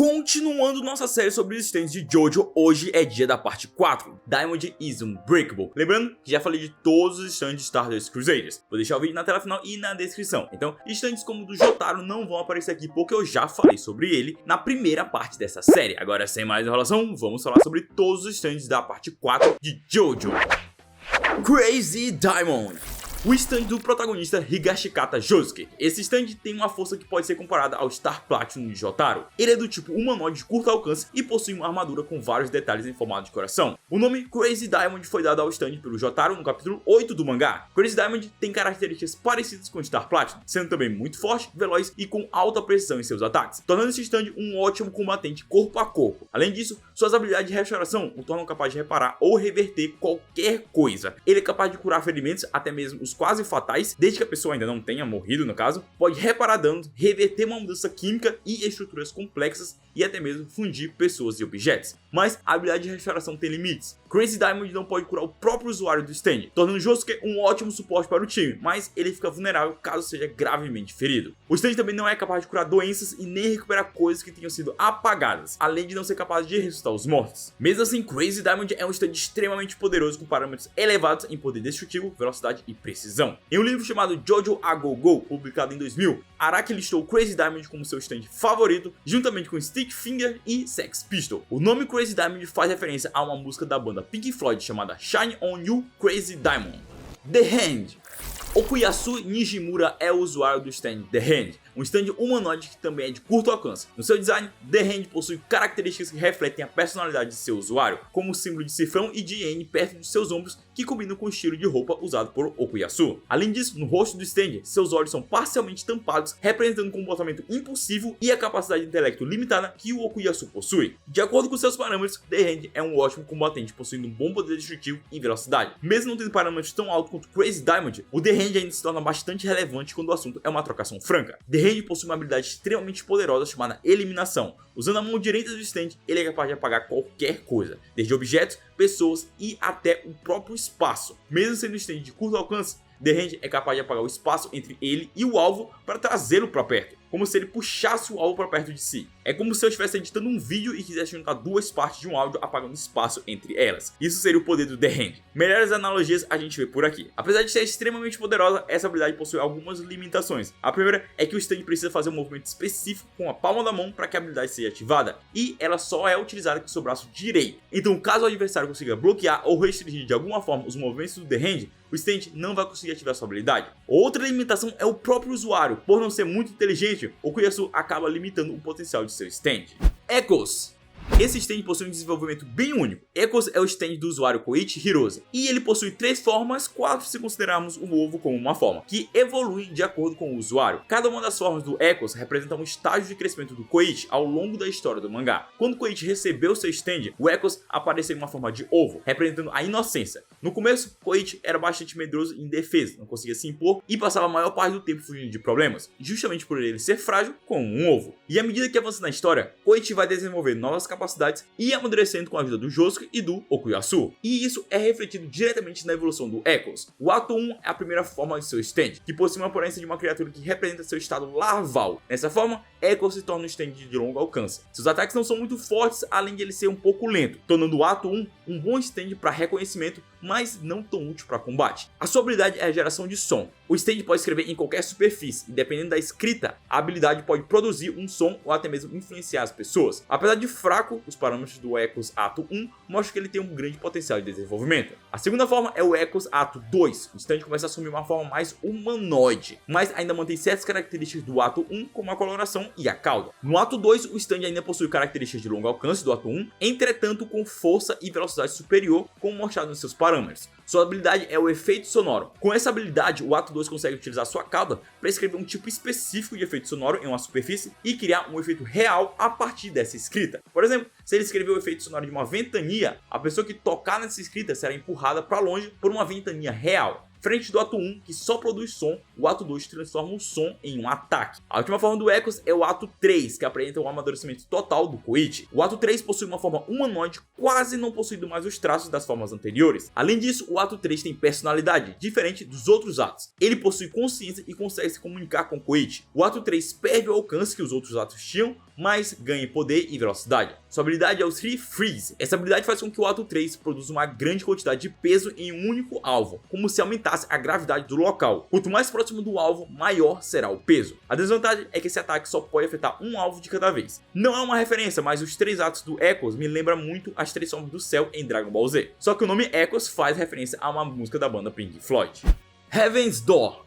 Continuando nossa série sobre os stands de Jojo, hoje é dia da parte 4, Diamond is Unbreakable. Lembrando que já falei de todos os stands de Stardust Crusaders, vou deixar o vídeo na tela final e na descrição. Então, stands como o do Jotaro não vão aparecer aqui porque eu já falei sobre ele na primeira parte dessa série. Agora, sem mais enrolação, vamos falar sobre todos os stands da parte 4 de Jojo. Crazy Diamond. O stand do protagonista Higashikata Josuke. Esse stand tem uma força que pode ser comparada ao Star Platinum de Jotaro. Ele é do tipo humanoide de curto alcance e possui uma armadura com vários detalhes em formato de coração. O nome Crazy Diamond foi dado ao stand pelo Jotaro no capítulo 8 do mangá. Crazy Diamond tem características parecidas com o Star Platinum, sendo também muito forte, veloz e com alta precisão em seus ataques, tornando esse stand um ótimo combatente corpo a corpo. Além disso, suas habilidades de restauração o tornam capaz de reparar ou reverter qualquer coisa. Ele é capaz de curar ferimentos, até mesmo os quase fatais, desde que a pessoa ainda não tenha morrido no caso, pode reparar danos, reverter uma mudança química e estruturas complexas e até mesmo fundir pessoas e objetos. Mas a habilidade de restauração tem limites. Crazy Diamond não pode curar o próprio usuário do stand, tornando Josuke um ótimo suporte para o time, mas ele fica vulnerável caso seja gravemente ferido. O stand também não é capaz de curar doenças e nem recuperar coisas que tenham sido apagadas, além de não ser capaz de ressuscitar os mortos. Mesmo assim, Crazy Diamond é um stand extremamente poderoso com parâmetros elevados em poder destrutivo, velocidade e precisão. Em um livro chamado Jojo A Go-Go, publicado em 2000, Araki listou Crazy Diamond como seu stand favorito, juntamente com Stick Finger e Sex Pistol. O nome Crazy Diamond faz referência a uma música da banda Pink Floyd chamada Shine On You Crazy Diamond. The Hand. Okuyasu Nijimura é o usuário do stand The Hand, um stand humanoide que também é de curto alcance. No seu design, The Hand possui características que refletem a personalidade de seu usuário, como o símbolo de cifrão e de N perto de seus ombros, que combinam com o estilo de roupa usado por Okuyasu. Além disso, no rosto do stand, seus olhos são parcialmente tampados, representando um comportamento impulsivo e a capacidade de intelecto limitada que o Okuyasu possui. De acordo com seus parâmetros, The Hand é um ótimo combatente, possuindo um bom poder destrutivo e velocidade. Mesmo não tendo parâmetros tão altos quanto Crazy Diamond, o The Hand ainda se torna bastante relevante quando o assunto é uma trocação franca. The Hand possui uma habilidade extremamente poderosa chamada Eliminação. Usando a mão direita do stand, ele é capaz de apagar qualquer coisa, desde objetos, pessoas e até o próprio espaço. Mesmo sendo um stand de curto alcance, The Hand é capaz de apagar o espaço entre ele e o alvo para trazê-lo para perto, como se ele puxasse o alvo para perto de si. É como se eu estivesse editando um vídeo e quisesse juntar duas partes de um áudio apagando espaço entre elas. Isso seria o poder do The Hand. Melhores analogias a gente vê por aqui. Apesar de ser extremamente poderosa, essa habilidade possui algumas limitações. A primeira é que o stand precisa fazer um movimento específico com a palma da mão para que a habilidade seja ativada, e ela só é utilizada com seu braço direito. Então, caso o adversário consiga bloquear ou restringir de alguma forma os movimentos do The Hand, o stand não vai conseguir ativar sua habilidade. Outra limitação é o próprio usuário. Por não ser muito inteligente, Okuyasu acaba limitando o potencial de seu stand. Echoes. Esse stand possui um desenvolvimento bem único. Echoes é o stand do usuário Koichi Hirose, e ele possui 3 formas, 4 se considerarmos o ovo como uma forma, que evoluem de acordo com o usuário. Cada uma das formas do Echoes representa um estágio de crescimento do Koichi ao longo da história do mangá. Quando Koichi recebeu seu stand, o Echoes apareceu em uma forma de ovo, representando a inocência. No começo, Koichi era bastante medroso e indefeso, não conseguia se impor e passava a maior parte do tempo fugindo de problemas, justamente por ele ser frágil como um ovo. E à medida que avança na história, Koichi vai desenvolver novas capacidades e amadurecendo com a ajuda do Josuke e do Okuyasu. E isso é refletido diretamente na evolução do Echoes. O ato 1 é a primeira forma de seu stand, que possui uma aparência de uma criatura que representa seu estado larval. Nessa forma, Echoes se torna um stand de longo alcance. Seus ataques não são muito fortes, além de ele ser um pouco lento, tornando o ato 1 um bom stand para reconhecimento, mas não tão útil para combate. A sua habilidade é a geração de som. O stand pode escrever em qualquer superfície, e dependendo da escrita, a habilidade pode produzir um som ou até mesmo influenciar as pessoas. Apesar de fraco, os parâmetros do Echoes Ato 1 mostram que ele tem um grande potencial de desenvolvimento. A segunda forma é o Echoes Ato 2. O stand começa a assumir uma forma mais humanoide, mas ainda mantém certas características do Ato 1, como a coloração e a cauda. No Ato 2, o stand ainda possui características de longo alcance do Ato 1, entretanto com força e velocidade superior, como mostrado nos seus parâmetros. Sua habilidade é o efeito sonoro. Com essa habilidade, o Ato 2 consegue utilizar sua cauda para escrever um tipo específico de efeito sonoro em uma superfície e criar um efeito real a partir dessa escrita. Por exemplo, se ele escrever o efeito sonoro de uma ventania, a pessoa que tocar nessa escrita será empurrada para longe por uma ventania real. Frente do ato 1, que só produz som, o ato 2 transforma o som em um ataque. A última forma do Echoes é o ato 3, que apresenta o amadurecimento total do Koichi. O ato 3 possui uma forma humanoide, quase não possuindo mais os traços das formas anteriores. Além disso, o ato 3 tem personalidade, diferente dos outros atos. Ele possui consciência e consegue se comunicar com Koichi. O ato 3 perde o alcance que os outros atos tinham, mas ganha poder e velocidade. Sua habilidade é o 3 Freeze. Essa habilidade faz com que o ato 3 produza uma grande quantidade de peso em um único alvo, como se aumentasse a gravidade do local. Quanto mais próximo do alvo, maior será o peso. A desvantagem é que esse ataque só pode afetar um alvo de cada vez. Não é uma referência, mas os 3 atos do Echoes me lembram muito as 3 formas do céu em Dragon Ball Z. Só que o nome Echoes faz referência a uma música da banda Pink Floyd. Heaven's Door.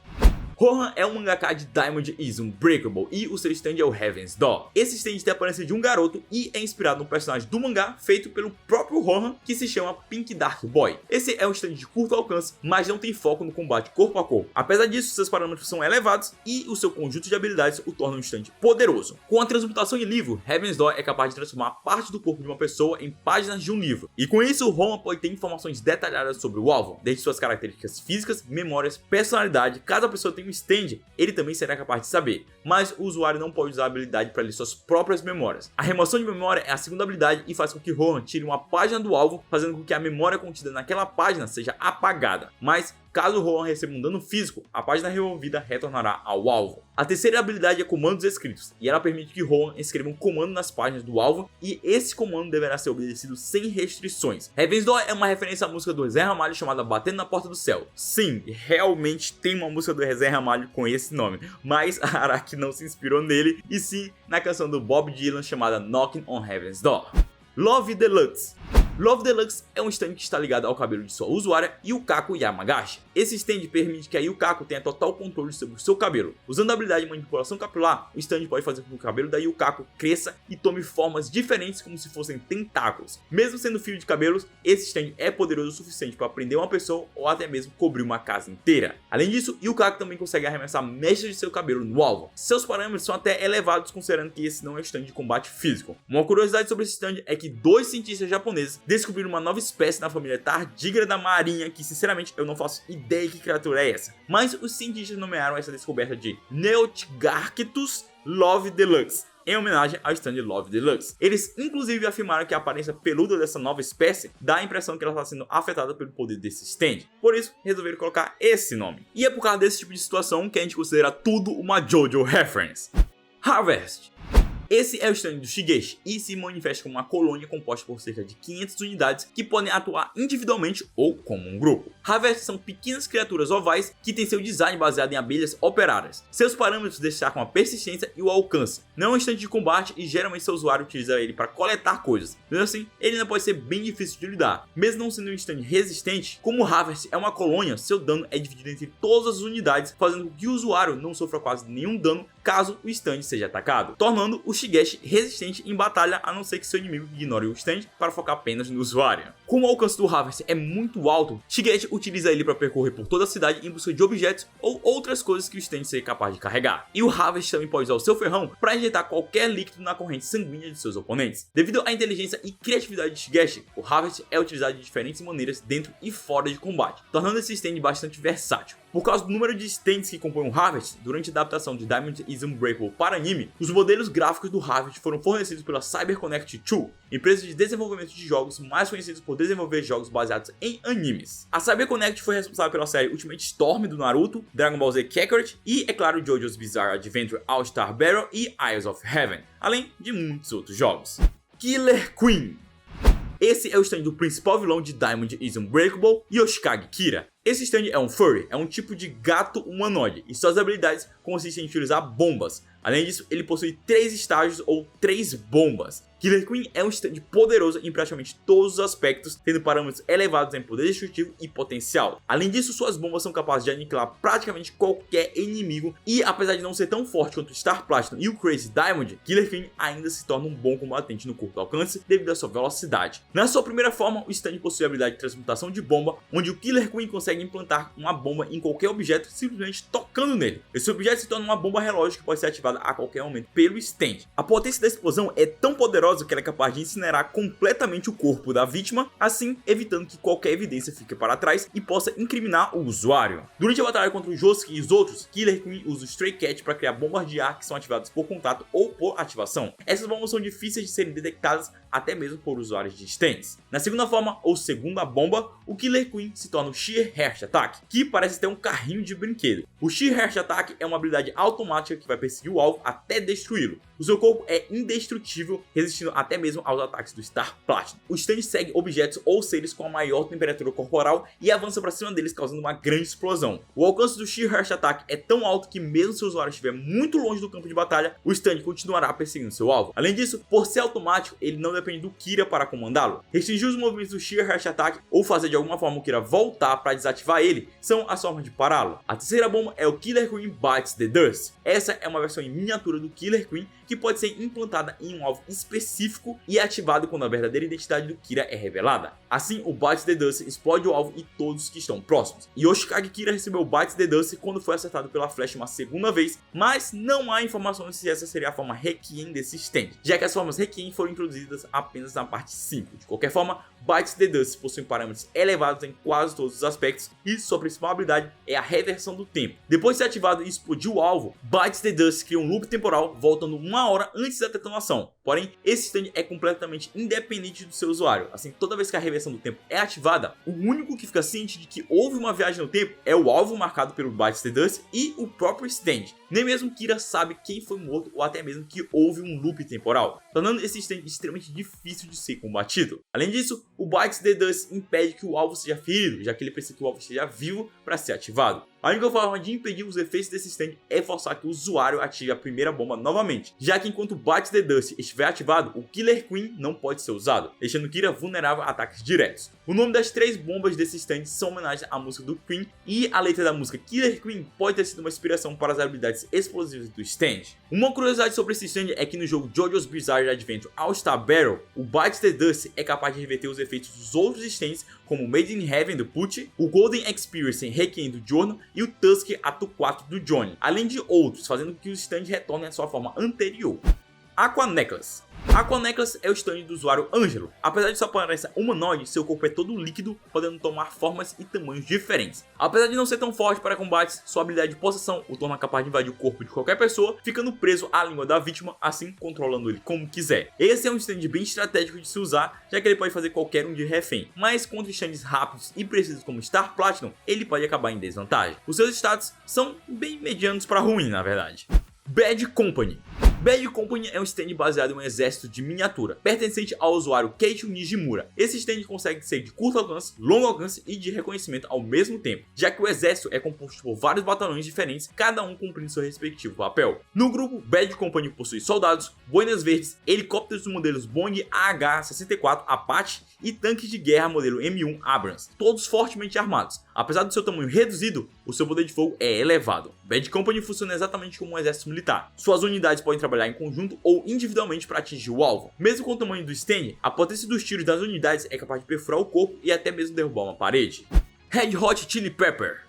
Rohan é um mangaka de Diamond is Unbreakable e o seu stand é o Heaven's Door. Esse stand tem a aparência de um garoto e é inspirado no personagem do mangá feito pelo próprio Rohan, que se chama Pink Dark Boy. Esse é um stand de curto alcance, mas não tem foco no combate corpo a corpo. Apesar disso, seus parâmetros são elevados e o seu conjunto de habilidades o torna um stand poderoso. Com a transmutação em livro, Heaven's Door é capaz de transformar parte do corpo de uma pessoa em páginas de um livro. E com isso, o Rohan pode ter informações detalhadas sobre o alvo, desde suas características físicas, memórias, personalidade. Caso a pessoa tenha um stand, ele também será capaz de saber, mas o usuário não pode usar a habilidade para ler suas próprias memórias. A remoção de memória é a segunda habilidade e faz com que Rohan tire uma página do alvo, fazendo com que a memória contida naquela página seja apagada. Mas caso o Rohan receba um dano físico, a página removida retornará ao alvo. A terceira habilidade é comandos escritos, e ela permite que Rohan escreva um comando nas páginas do alvo, e esse comando deverá ser obedecido sem restrições. Heaven's Door é uma referência à música do Zé Ramalho chamada Batendo na Porta do Céu. Sim, realmente tem uma música do Zé Ramalho com esse nome, mas a Araki não se inspirou nele, e sim na canção do Bob Dylan chamada Knocking on Heaven's Door. Love Deluxe. Love Deluxe é um stand que está ligado ao cabelo de sua usuária, Yukako Yamagashi. Esse stand permite que a Yukako tenha total controle sobre o seu cabelo. Usando a habilidade de manipulação capilar, o stand pode fazer com que o cabelo da Yukako cresça e tome formas diferentes como se fossem tentáculos. Mesmo sendo fio de cabelos, esse stand é poderoso o suficiente para prender uma pessoa ou até mesmo cobrir uma casa inteira. Além disso, Yukako também consegue arremessar mechas de seu cabelo no alvo. Seus parâmetros são até elevados considerando que esse não é um stand de combate físico. Uma curiosidade sobre esse stand é que 2 cientistas japoneses descobriram uma nova espécie na família tardígrada da marinha que sinceramente eu não faço ideia que criatura é essa. Mas os cientistas nomearam essa descoberta de Neotgarctus Love Deluxe, em homenagem ao stand Love Deluxe. Eles inclusive afirmaram que a aparência peluda dessa nova espécie dá a impressão que ela está sendo afetada pelo poder desse stand. Por isso, resolveram colocar esse nome. E é por causa desse tipo de situação que a gente considera tudo uma JoJo reference. Harvest. Esse é o stand do Shigeshi e se manifesta como uma colônia composta por cerca de 500 unidades que podem atuar individualmente ou como um grupo. Harvest são pequenas criaturas ovais que têm seu design baseado em abelhas operárias. Seus parâmetros destacam a persistência e o alcance. Não é um stand de combate e geralmente seu usuário utiliza ele para coletar coisas. Mesmo assim, ele ainda pode ser bem difícil de lidar. Mesmo não sendo um stand resistente, como o Harvest é uma colônia, seu dano é dividido entre todas as unidades, fazendo com que o usuário não sofra quase nenhum dano caso o stand seja atacado, tornando o Shigeshi resistente em batalha, a não ser que seu inimigo ignore o stand para focar apenas no usuário. Como o alcance do Harvest é muito alto, Shigeshi utiliza ele para percorrer por toda a cidade em busca de objetos ou outras coisas que o stand seja capaz de carregar. E o Harvest também pode usar o seu ferrão para injetar qualquer líquido na corrente sanguínea de seus oponentes. Devido à inteligência e criatividade de Shigeshi, o Harvest é utilizado de diferentes maneiras dentro e fora de combate, tornando esse stand bastante versátil. Por causa do número de stands que compõem o Harvest, durante a adaptação de Diamond is Unbreakable para anime, os modelos gráficos do Harvest foram fornecidos pela CyberConnect 2, empresa de desenvolvimento de jogos mais conhecida por desenvolver jogos baseados em animes. A CyberConnect foi responsável pela série Ultimate Storm do Naruto, Dragon Ball Z Kakarot e, é claro, JoJo's Bizarre Adventure All-Star Battle e Isles of Heaven, além de muitos outros jogos. Killer Queen. Esse é o stand do principal vilão de Diamond is Unbreakable, Yoshikage Kira. Esse stand é um furry, é um tipo de gato humanoide, e suas habilidades consistem em utilizar bombas. Além disso, ele possui 3 estágios ou 3 bombas. Killer Queen é um stand poderoso em praticamente todos os aspectos, tendo parâmetros elevados em poder destrutivo e potencial. Além disso, suas bombas são capazes de aniquilar praticamente qualquer inimigo, e apesar de não ser tão forte quanto o Star Platinum e o Crazy Diamond, Killer Queen ainda se torna um bom combatente no curto alcance devido à sua velocidade. Na sua primeira forma, o stand possui a habilidade de transmutação de bomba, onde o Killer Queen consegue implantar uma bomba em qualquer objeto simplesmente tocando nele. Esse objeto se torna uma bomba relógio que pode ser ativada a qualquer momento pelo stand. A potência da explosão é tão poderosa que ela é capaz de incinerar completamente o corpo da vítima, assim evitando que qualquer evidência fique para trás e possa incriminar o usuário. Durante a batalha contra o Josuke e os outros, Killer Queen usa o Stray Cat para criar bombas de ar que são ativadas por contato ou por ativação. Essas bombas são difíceis de serem detectadas até mesmo por usuários de stands. Na segunda forma, ou segunda bomba, o Killer Queen se torna o Sheer Heart Attack, que parece ter um carrinho de brinquedo. O Sheer Heart Attack é uma habilidade automática que vai perseguir o alvo até destruí-lo. O seu corpo é indestrutível, resistindo até mesmo aos ataques do Star Platinum. O stand segue objetos ou seres com a maior temperatura corporal e avança para cima deles, causando uma grande explosão. O alcance do Sheer Harsh Attack é tão alto que mesmo se o usuário estiver muito longe do campo de batalha, o stand continuará perseguindo seu alvo. Além disso, por ser automático, ele não depende do Kira para comandá-lo. Restringir os movimentos do Sheer Harsh Attack ou fazer de alguma forma o Kira voltar para desativar ele são as formas de pará-lo. A terceira bomba é o Killer Queen Bites the Dust. Essa é uma versão em miniatura do Killer Queen que pode ser implantada em um alvo específico e é ativado quando a verdadeira identidade do Kira é revelada. Assim, o Bites the Dust explode o alvo e todos que estão próximos. Yoshikage Kira recebeu o Bites the Dust quando foi acertado pela flecha uma segunda vez, mas não há informações se essa seria a forma Requiem desse stand, já que as formas Requiem foram introduzidas apenas na parte 5. De qualquer forma, Bites the Dust possui parâmetros elevados em quase todos os aspectos e sua principal habilidade é a reversão do tempo. Depois de ser ativado e explodir o alvo, Bites the Dust cria um loop temporal voltando 1 hora antes da detonação. Porém, esse stand é completamente independente do seu usuário. Assim, toda vez que a reversão do tempo é ativada, o único que fica ciente de que houve uma viagem no tempo é o alvo marcado pelo Bites the Dust e o próprio stand. Nem mesmo Kira sabe quem foi morto ou até mesmo que houve um loop temporal, tornando esse stand extremamente difícil de ser combatido. Além disso, o Bites the Dust impede que o alvo seja ferido, já que ele precisa que o alvo esteja vivo para ser ativado. A única forma de impedir os efeitos desse stand é forçar que o usuário ative a primeira bomba novamente, já que enquanto o Bites the Dust estiver ativado, o Killer Queen não pode ser usado, deixando Kira vulnerável a ataques diretos. O nome das 3 bombas desse stand são homenagem à música do Queen, e a letra da música Killer Queen pode ter sido uma inspiração para as habilidades explosivas do stand. Uma curiosidade sobre esse stand é que no jogo JoJo's Bizarre Adventure All-Star Battle, o Bites the Dust é capaz de reverter os efeitos dos outros stands, como o Made in Heaven do Pucci, o Golden Experience Requiem do Giorno e o Tusk Ato 4 do Johnny, além de outros, fazendo com que o stand retorne à sua forma anterior. Aqua Necklace. Aqua Necklace é o stand do usuário Ângelo. Apesar de sua aparência humanoide, seu corpo é todo líquido, podendo tomar formas e tamanhos diferentes. Apesar de não ser tão forte para combates, sua habilidade de possessão o torna capaz de invadir o corpo de qualquer pessoa, ficando preso à língua da vítima, assim controlando ele como quiser. Esse é um stand bem estratégico de se usar, já que ele pode fazer qualquer um de refém, mas contra stands rápidos e precisos como Star Platinum, ele pode acabar em desvantagem. Os seus status são bem medianos para ruim, na verdade. Bad Company. Bad Company é um stand baseado em um exército de miniatura, pertencente ao usuário Keiichi Nijimura. Esse stand consegue ser de curto alcance, longo alcance e de reconhecimento ao mesmo tempo, já que o exército é composto por vários batalhões diferentes, cada um cumprindo seu respectivo papel. No grupo, Bad Company possui soldados, boinas verdes, helicópteros dos modelos Boeing AH-64 Apache e tanques de guerra modelo M1 Abrams, todos fortemente armados. Apesar do seu tamanho reduzido, o seu poder de fogo é elevado. Bad Company funciona exatamente como um exército militar. Suas unidades podem trabalhar em conjunto ou individualmente para atingir o alvo. Mesmo com o tamanho do stand, a potência dos tiros das unidades é capaz de perfurar o corpo e até mesmo derrubar uma parede. Red Hot Chili Pepper.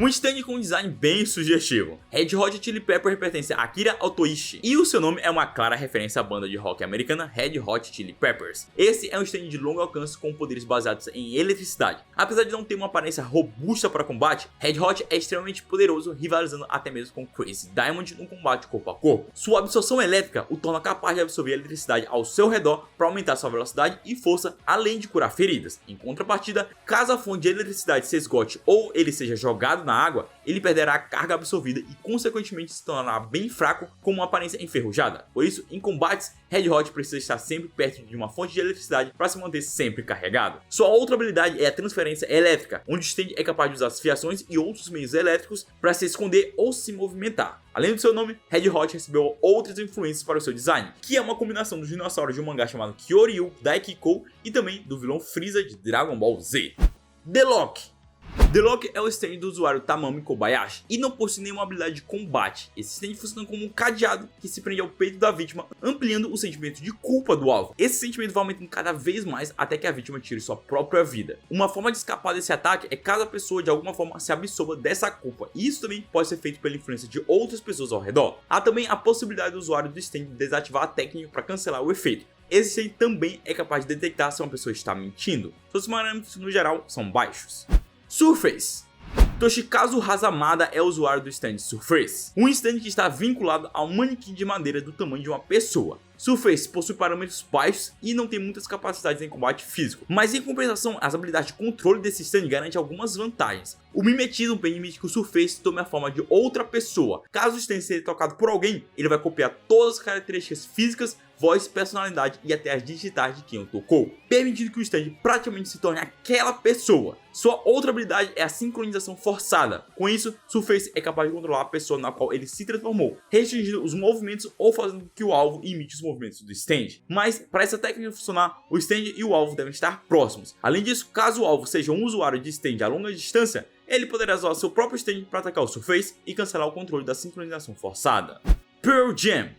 Um stand com um design bem sugestivo. Red Hot Chili Pepper pertence a Akira Otoishi e o seu nome é uma clara referência à banda de rock americana Red Hot Chili Peppers. Esse é um stand de longo alcance com poderes baseados em eletricidade. Apesar de não ter uma aparência robusta para combate, Red Hot é extremamente poderoso, rivalizando até mesmo com Crazy Diamond no combate corpo a corpo. Sua absorção elétrica o torna capaz de absorver a eletricidade ao seu redor para aumentar sua velocidade e força, além de curar feridas. Em contrapartida, caso a fonte de eletricidade se esgote ou ele seja jogado na água, ele perderá a carga absorvida e consequentemente se tornará bem fraco com uma aparência enferrujada. Por isso, em combates, Red Hot precisa estar sempre perto de uma fonte de eletricidade para se manter sempre carregado. Sua outra habilidade é a transferência elétrica, onde o stand é capaz de usar as fiações e outros meios elétricos para se esconder ou se movimentar. Além do seu nome, Red Hot recebeu outras influências para o seu design, que é uma combinação dos dinossauros de um mangá chamado Kyoryu Daikiko e também do vilão Freeza de Dragon Ball Z. The Lock. The Lock é o stand do usuário Tamami Kobayashi e não possui nenhuma habilidade de combate. Esse stand funciona como um cadeado que se prende ao peito da vítima, ampliando o sentimento de culpa do alvo. Esse sentimento vai aumentando cada vez mais até que a vítima tire sua própria vida. Uma forma de escapar desse ataque é caso a pessoa de alguma forma se absorva dessa culpa, e isso também pode ser feito pela influência de outras pessoas ao redor. Há também a possibilidade do usuário do stand desativar a técnica para cancelar o efeito. Esse stand também é capaz de detectar se uma pessoa está mentindo. Seus parâmetros no geral são baixos. Surface. Toshikazu Hazamada é o usuário do stand Surface, um stand que está vinculado a um manequim de madeira do tamanho de uma pessoa. Surface possui parâmetros baixos e não tem muitas capacidades em combate físico, mas em compensação as habilidades de controle desse stand garantem algumas vantagens. O mimetismo permite que o Surface tome a forma de outra pessoa. Caso o stand seja tocado por alguém, ele vai copiar todas as características físicas, voz, personalidade e até as digitais de quem o tocou, permitindo que o stand praticamente se torne aquela pessoa. Sua outra habilidade é a sincronização forçada. Com isso, Surface é capaz de controlar a pessoa na qual ele se transformou, restringindo os movimentos ou fazendo com que o alvo imite os movimentos do stand. Mas, para essa técnica funcionar, o stand e o alvo devem estar próximos. Além disso, caso o alvo seja um usuário de stand a longa distância, ele poderá usar seu próprio stand para atacar o Surface e cancelar o controle da sincronização forçada. Pearl Jam.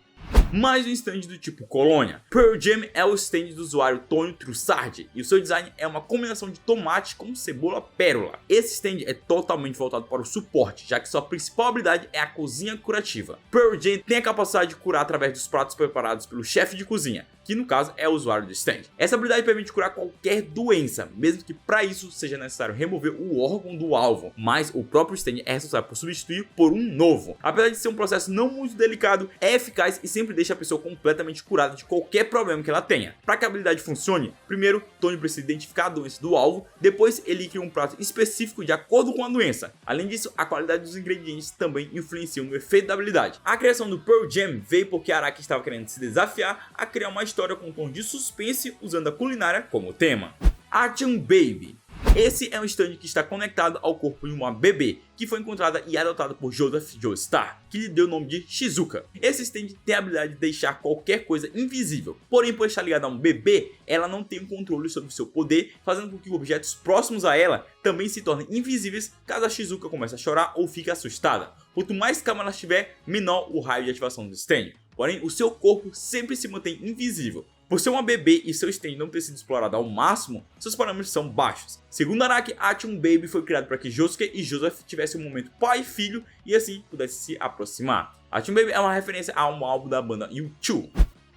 Mais um stand do tipo colônia. Pearl Jam é o stand do usuário Tonio Trussardi e o seu design é uma combinação de tomate com cebola pérola. Esse stand é totalmente voltado para o suporte, já que sua principal habilidade é a cozinha curativa. Pearl Jam tem a capacidade de curar através dos pratos preparados pelo chefe de cozinha, que no caso é o usuário do stand. Essa habilidade permite curar qualquer doença, mesmo que para isso seja necessário remover o órgão do alvo, mas o próprio stand é responsável por substituir por um novo. Apesar de ser um processo não muito delicado, é eficaz e sempre deixa a pessoa completamente curada de qualquer problema que ela tenha. Para que a habilidade funcione, primeiro Tony precisa identificar a doença do alvo, depois ele cria um prato específico de acordo com a doença. Além disso, a qualidade dos ingredientes também influencia no efeito da habilidade. A criação do Pearl Jam veio porque Araki estava querendo se desafiar a criar uma história com um tom de suspense usando a culinária como tema. Artyom Baby. Esse é um stand que está conectado ao corpo de uma bebê, que foi encontrada e adotada por Joseph Joestar, que lhe deu o nome de Shizuka. Esse stand tem a habilidade de deixar qualquer coisa invisível, porém por estar ligada a um bebê, ela não tem um controle sobre seu poder, fazendo com que objetos próximos a ela também se tornem invisíveis caso a Shizuka comece a chorar ou fique assustada. Quanto mais calma ela estiver, menor o raio de ativação do stand, porém o seu corpo sempre se mantém invisível. Por ser uma bebê e seu stand não ter sido explorado ao máximo, seus parâmetros são baixos. Segundo Araki, Artyom Baby foi criado para que Josuke e Joseph tivessem um momento pai e filho e assim pudessem se aproximar. Artyom Baby é uma referência a um álbum da banda U2.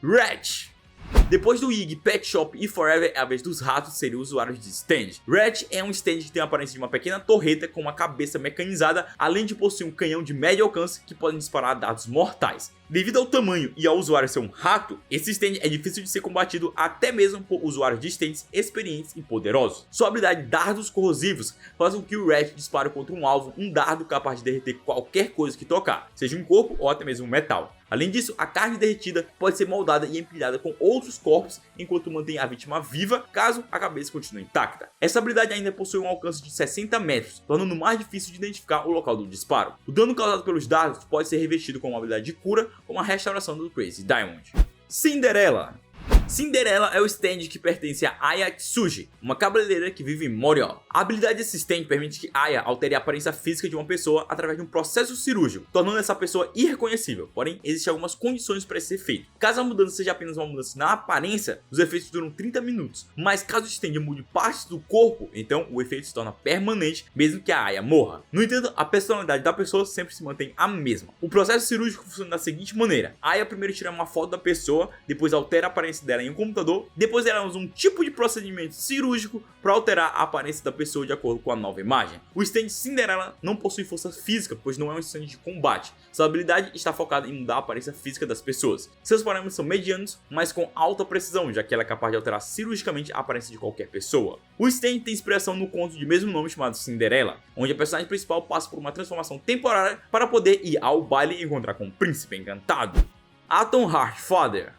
Ratch. Depois do Iggy, Pet Shop e Forever, é a vez dos ratos serem usuários de stand. Ratch é um stand que tem a aparência de uma pequena torreta com uma cabeça mecanizada, além de possuir um canhão de médio alcance que pode disparar dardos mortais. Devido ao tamanho e ao usuário ser um rato, esse stand é difícil de ser combatido até mesmo por usuários de stands experientes e poderosos. Sua habilidade dardos corrosivos faz com que o Ratch dispare contra um alvo um dardo capaz de derreter qualquer coisa que tocar, seja um corpo ou até mesmo um metal. Além disso, a carne derretida pode ser moldada e empilhada com outros corpos enquanto mantém a vítima viva, caso a cabeça continue intacta. Essa habilidade ainda possui um alcance de 60 metros, tornando mais difícil de identificar o local do disparo. O dano causado pelos dardos pode ser revestido com uma habilidade de cura ou uma restauração do Crazy Diamond. Cinderella. Cinderella é o stand que pertence a Aya Tsuji, uma cabeleireira que vive em Morio. A habilidade desse stand permite que Aya altere a aparência física de uma pessoa através de um processo cirúrgico, tornando essa pessoa irreconhecível, porém existem algumas condições para esse efeito. Caso a mudança seja apenas uma mudança na aparência, os efeitos duram 30 minutos, mas caso o stand mude partes do corpo, então o efeito se torna permanente mesmo que a Aya morra. No entanto, a personalidade da pessoa sempre se mantém a mesma. O processo cirúrgico funciona da seguinte maneira: Aya primeiro tira uma foto da pessoa, depois altera a aparência dela em um computador, depois ela usa um tipo de procedimento cirúrgico para alterar a aparência da pessoa de acordo com a nova imagem. O stand Cinderella não possui força física, pois não é um stand de combate. Sua habilidade está focada em mudar a aparência física das pessoas. Seus parâmetros são medianos, mas com alta precisão, já que ela é capaz de alterar cirurgicamente a aparência de qualquer pessoa. O stand tem inspiração no conto de mesmo nome chamado Cinderella, onde a personagem principal passa por uma transformação temporária para poder ir ao baile e encontrar com um príncipe encantado. Atom Heart Father.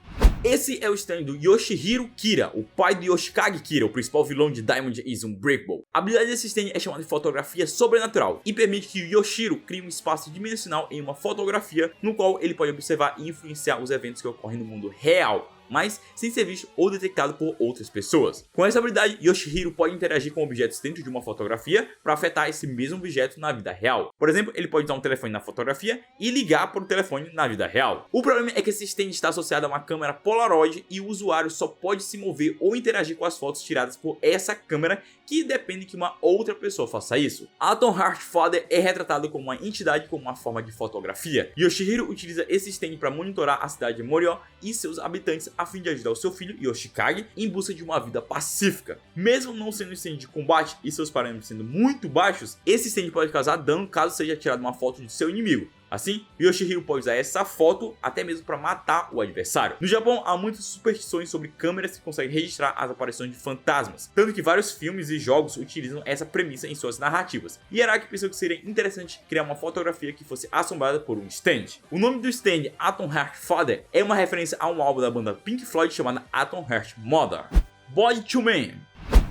Esse é o stand do Yoshihiro Kira, o pai de Yoshikage Kira, o principal vilão de Diamond is Unbreakable. A habilidade desse stand é chamada de fotografia sobrenatural e permite que Yoshiro crie um espaço dimensional em uma fotografia no qual ele pode observar e influenciar os eventos que ocorrem no mundo real, mas sem ser visto ou detectado por outras pessoas. Com essa habilidade, Yoshihiro pode interagir com objetos dentro de uma fotografia para afetar esse mesmo objeto na vida real. Por exemplo, ele pode usar um telefone na fotografia e ligar para o telefone na vida real. O problema é que esse stand está associado a uma câmera Polaroid e o usuário só pode se mover ou interagir com as fotos tiradas por essa câmera, que depende que uma outra pessoa faça isso. Atom Heart Father é retratado como uma entidade com uma forma de fotografia. Yoshihiro utiliza esse stand para monitorar a cidade de Morio e seus habitantes a fim de ajudar o seu filho Yoshikage em busca de uma vida pacífica. Mesmo não sendo um stand de combate e seus parâmetros sendo muito baixos, esse stand pode causar dano caso seja tirada uma foto de seu inimigo. Assim, Yoshihiro pode usar essa foto até mesmo para matar o adversário. No Japão, há muitas superstições sobre câmeras que conseguem registrar as aparições de fantasmas, tanto que vários filmes e jogos utilizam essa premissa em suas narrativas. E Araki pensou que seria interessante criar uma fotografia que fosse assombrada por um stand. O nome do stand, Atom Heart Father, é uma referência a um álbum da banda Pink Floyd chamada Atom Heart Mother. Body to Man.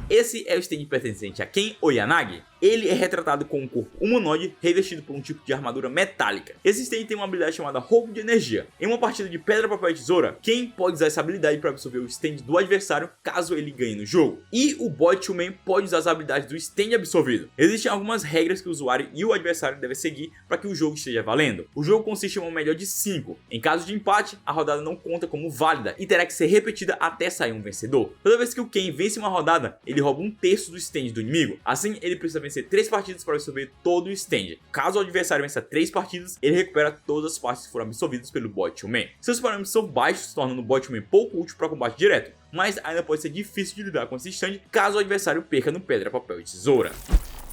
Esse é o stand pertencente a Ken Oyanagi. Ele é retratado com um corpo humanoide revestido por um tipo de armadura metálica. Esse stand tem uma habilidade chamada roubo de energia. Em uma partida de pedra, papel e tesoura, Ken pode usar essa habilidade para absorver o stand do adversário caso ele ganhe no jogo. E o Body to Man pode usar as habilidades do stand absorvido. Existem algumas regras que o usuário e o adversário devem seguir para que o jogo esteja valendo. O jogo consiste em uma melhor de 5. Em caso de empate, a rodada não conta como válida e terá que ser repetida até sair um vencedor. Toda vez que o Ken vence uma rodada, ele rouba 1/3 do stand do inimigo. Assim, ele precisa vencer 3 partidas para absorver todo o stand. Caso o adversário vença 3 partidas, ele recupera todas as partes que foram absorvidas pelo Body to Man. Seus parâmetros são baixos, tornando o Body to Man pouco útil para combate direto, mas ainda pode ser difícil de lidar com esse stand caso o adversário perca no pedra, papel e tesoura.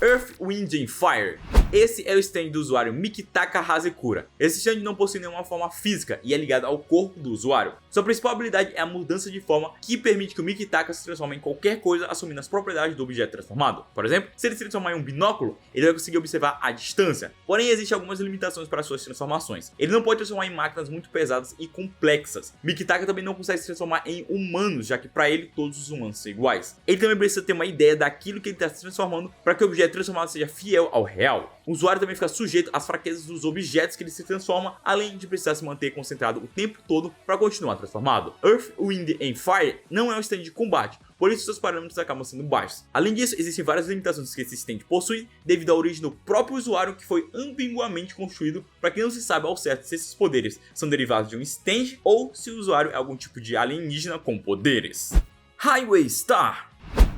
Earth, Wind and Fire. Esse é o stand do usuário Mikitaka Hazekura. Esse stand não possui nenhuma forma física e é ligado ao corpo do usuário. Sua principal habilidade é a mudança de forma, que permite que o Mikitaka se transforme em qualquer coisa assumindo as propriedades do objeto transformado. Por exemplo, se ele se transformar em um binóculo, ele vai conseguir observar à distância. Porém, existem algumas limitações para suas transformações. Ele não pode transformar em máquinas muito pesadas e complexas. Mikitaka também não consegue se transformar em humanos, já que para ele todos os humanos são iguais. Ele também precisa ter uma ideia daquilo que ele está se transformando para que o objeto transformado seja fiel ao real. O usuário também fica sujeito às fraquezas dos objetos que ele se transforma, além de precisar se manter concentrado o tempo todo para continuar transformado. Earth, Wind and Fire não é um stand de combate, por isso seus parâmetros acabam sendo baixos. Além disso, existem várias limitações que esse stand possui devido à origem do próprio usuário, que foi ambiguamente construído para que não se saiba ao certo se esses poderes são derivados de um stand ou se o usuário é algum tipo de alienígena com poderes. Highway Star.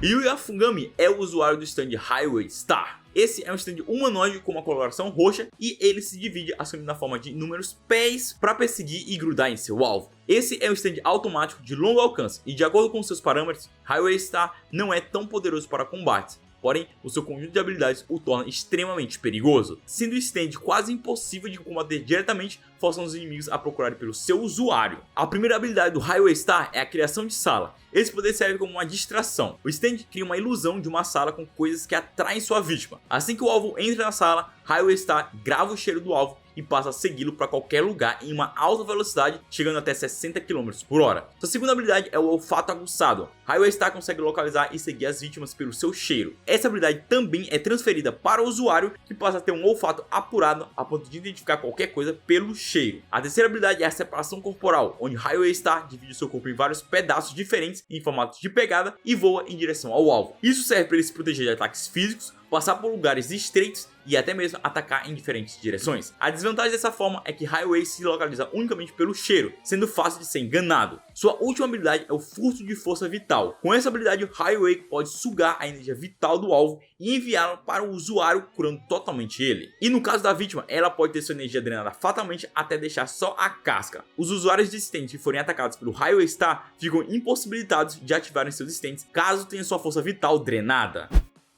Yuya Fungami é o usuário do stand Highway Star. Esse é um stand humanoide com uma coloração roxa e ele se divide assumindo a forma de inúmeros pés para perseguir e grudar em seu alvo. Esse é um stand automático de longo alcance e, de acordo com seus parâmetros, Highway Star não é tão poderoso para combates. Porém, o seu conjunto de habilidades o torna extremamente perigoso, sendo o stand quase impossível de combater diretamente, forçando os inimigos a procurarem pelo seu usuário. A primeira habilidade do Highway Star é a criação de sala. Esse poder serve como uma distração. O stand cria uma ilusão de uma sala com coisas que atraem sua vítima. Assim que o alvo entra na sala, Highway Star grava o cheiro do alvo e passa a segui-lo para qualquer lugar em uma alta velocidade, chegando até 60 km por hora. Sua segunda habilidade é o olfato aguçado. Highway Star consegue localizar e seguir as vítimas pelo seu cheiro. Essa habilidade também é transferida para o usuário, que passa a ter um olfato apurado a ponto de identificar qualquer coisa pelo cheiro. A terceira habilidade é a separação corporal, onde Highway Star divide seu corpo em vários pedaços diferentes em formato de pegada e voa em direção ao alvo. Isso serve para ele se proteger de ataques físicos, passar por lugares estreitos e até mesmo atacar em diferentes direções. A desvantagem dessa forma é que Highway se localiza unicamente pelo cheiro, sendo fácil de ser enganado. Sua última habilidade é o furto de força vital. Com essa habilidade, o Highway pode sugar a energia vital do alvo e enviá-la para o usuário, curando totalmente ele. E no caso da vítima, ela pode ter sua energia drenada fatalmente até deixar só a casca. Os usuários de stands que forem atacados pelo Highway Star ficam impossibilitados de ativarem seus stands caso tenha sua força vital drenada.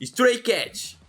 Stray Cat.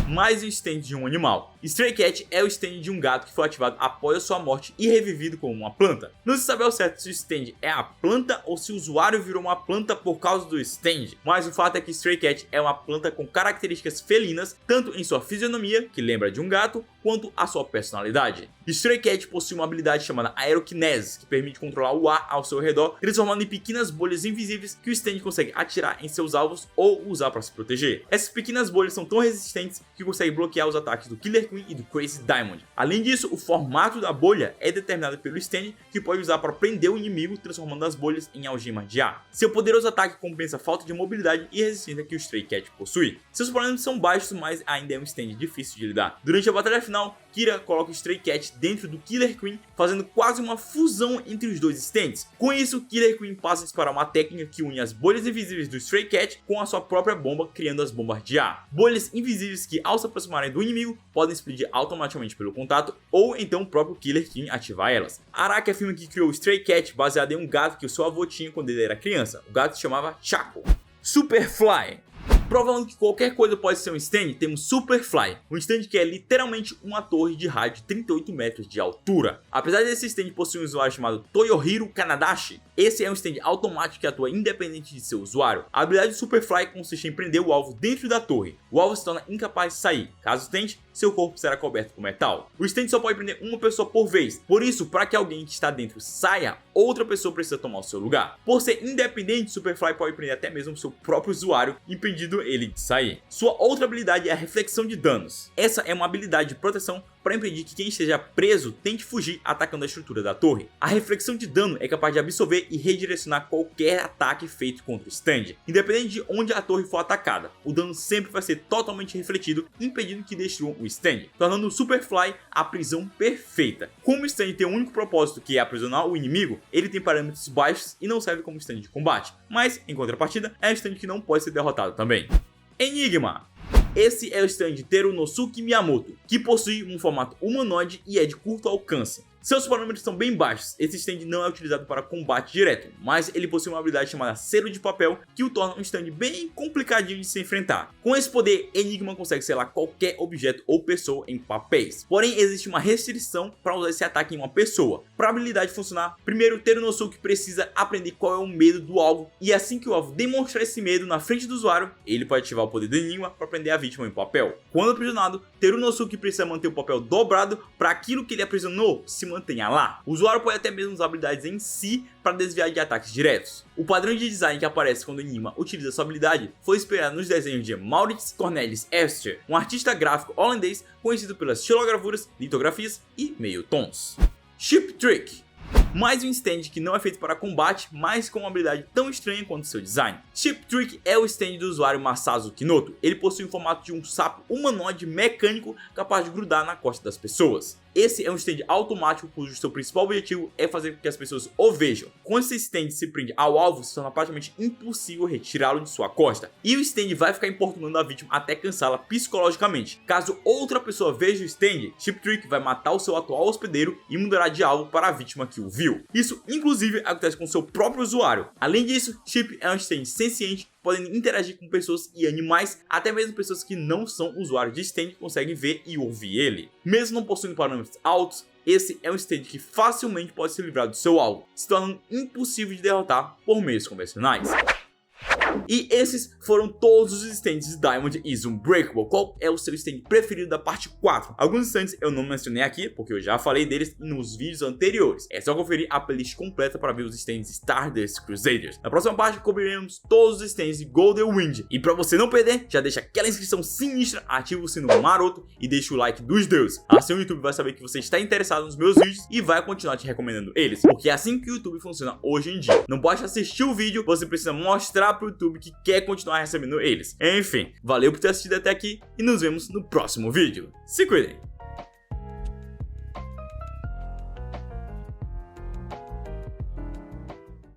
Mais um stand de um animal. Stray Cat é o stand de um gato que foi ativado após a sua morte e revivido como uma planta. Não se sabe ao certo se o stand é a planta ou se o usuário virou uma planta por causa do stand, mas o fato é que Stray Cat é uma planta com características felinas, tanto em sua fisionomia, que lembra de um gato, quanto a sua personalidade. Stray Cat possui uma habilidade chamada Aerokinese, que permite controlar o ar ao seu redor, transformando em pequenas bolhas invisíveis que o stand consegue atirar em seus alvos ou usar para se proteger. Essas pequenas bolhas são tão resistentes que conseguem bloquear os ataques do Killer Queen e do Crazy Diamond. Além disso, o formato da bolha é determinado pelo stand, que pode usar para prender o inimigo, transformando as bolhas em algemas de ar. Seu poderoso ataque compensa a falta de mobilidade e resistência que o Stray Cat possui. Seus parâmetros são baixos, mas ainda é um stand difícil de lidar. Durante a batalha final, Kira coloca o Stray Cat dentro do Killer Queen, fazendo quase uma fusão entre os dois stands. Com isso, Killer Queen passa a disparar uma técnica que une as bolhas invisíveis do Stray Cat com a sua própria bomba, criando as bombas de ar. Bolhas invisíveis que, ao se aproximarem do inimigo, podem explodir automaticamente pelo contato, ou então o próprio Killer Queen ativar elas. Araki afirma que criou o Stray Cat baseado em um gato que o seu avô tinha quando ele era criança. O gato se chamava Chaco. Superfly. Provando que qualquer coisa pode ser um stand, temos Superfly, um stand que é literalmente uma torre de raio de 38 metros de altura. Apesar desse stand possuir um usuário chamado Toyohiro Kanadashi, esse é um stand automático que atua independente de seu usuário. A habilidade de Superfly consiste em prender o alvo dentro da torre. O alvo se torna incapaz de sair. Caso tente, seu corpo será coberto por metal. O stand só pode prender uma pessoa por vez, por isso, para que alguém que está dentro saia, outra pessoa precisa tomar o seu lugar. Por ser independente, Superfly pode prender até mesmo o seu próprio usuário, impedindo ele de sair. Sua outra habilidade é a reflexão de danos. Essa é uma habilidade de proteção para impedir que quem esteja preso tente fugir atacando a estrutura da torre. A reflexão de dano é capaz de absorver e redirecionar qualquer ataque feito contra o stand. Independente de onde a torre for atacada, o dano sempre vai ser totalmente refletido, impedindo que destruam o stand, tornando o Superfly a prisão perfeita. Como o stand tem um único propósito, que é aprisionar o inimigo, ele tem parâmetros baixos e não serve como stand de combate, mas em contrapartida é um stand que não pode ser derrotado também. Enigma. Esse é o stand Terunosuke Miyamoto, que possui um formato humanoide e é de curto alcance. Seus parâmetros são bem baixos, esse stand não é utilizado para combate direto, mas ele possui uma habilidade chamada Selo de Papel, que o torna um stand bem complicadinho de se enfrentar. Com esse poder, Enigma consegue selar qualquer objeto ou pessoa em papéis. Porém, existe uma restrição para usar esse ataque em uma pessoa. Para a habilidade funcionar, primeiro Terunosuke precisa aprender qual é o medo do alvo, e assim que o alvo demonstrar esse medo na frente do usuário, ele pode ativar o poder do Enigma para prender a vítima em papel. Quando aprisionado, Terunosuke precisa manter o papel dobrado para aquilo que ele aprisionou se mantenha lá. O usuário pode até mesmo usar habilidades em si para desviar de ataques diretos. O padrão de design que aparece quando o Enigma utiliza sua habilidade foi inspirado nos desenhos de Maurits Cornelis Escher, um artista gráfico holandês conhecido pelas estilogravuras, litografias e meio-tons. Chip Trick. Mais um stand que não é feito para combate, mas com uma habilidade tão estranha quanto seu design. Chip Trick é o stand do usuário Masazu Kinoto. Ele possui o formato de um sapo humanoide mecânico capaz de grudar na costa das pessoas. Esse é um stand automático cujo seu principal objetivo é fazer com que as pessoas o vejam. Quando esse stand se prende ao alvo, se torna praticamente impossível retirá-lo de sua costa. E o stand vai ficar importunando a vítima até cansá-la psicologicamente. Caso outra pessoa veja o stand, Chip Trick vai matar o seu atual hospedeiro e mudará de alvo para a vítima que o viu. Isso inclusive acontece com seu próprio usuário. Além disso, Chip é um stand senciente, podendo interagir com pessoas e animais, até mesmo pessoas que não são usuários de stand conseguem ver e ouvir ele. Mesmo não possuindo parâmetros altos, esse é um stand que facilmente pode se livrar do seu alvo, se tornando impossível de derrotar por meios convencionais. E esses foram todos os stands de Diamond is Unbreakable. Qual é o seu stand preferido da parte 4? Alguns stands eu não mencionei aqui, porque eu já falei deles nos vídeos anteriores. É só conferir a playlist completa para ver os stands Stardust Crusaders. Na próxima parte cobriremos todos os stands de Golden Wind. E para você não perder, já deixa aquela inscrição sinistra, ativa o sino maroto e deixa o like dos deuses. Assim o YouTube vai saber que você está interessado nos meus vídeos e vai continuar te recomendando eles. Porque é assim que o YouTube funciona hoje em dia. Não basta assistir o vídeo, você precisa mostrar pro YouTube que quer continuar recebendo eles. Enfim, valeu por ter assistido até aqui e nos vemos no próximo vídeo. Se cuidem!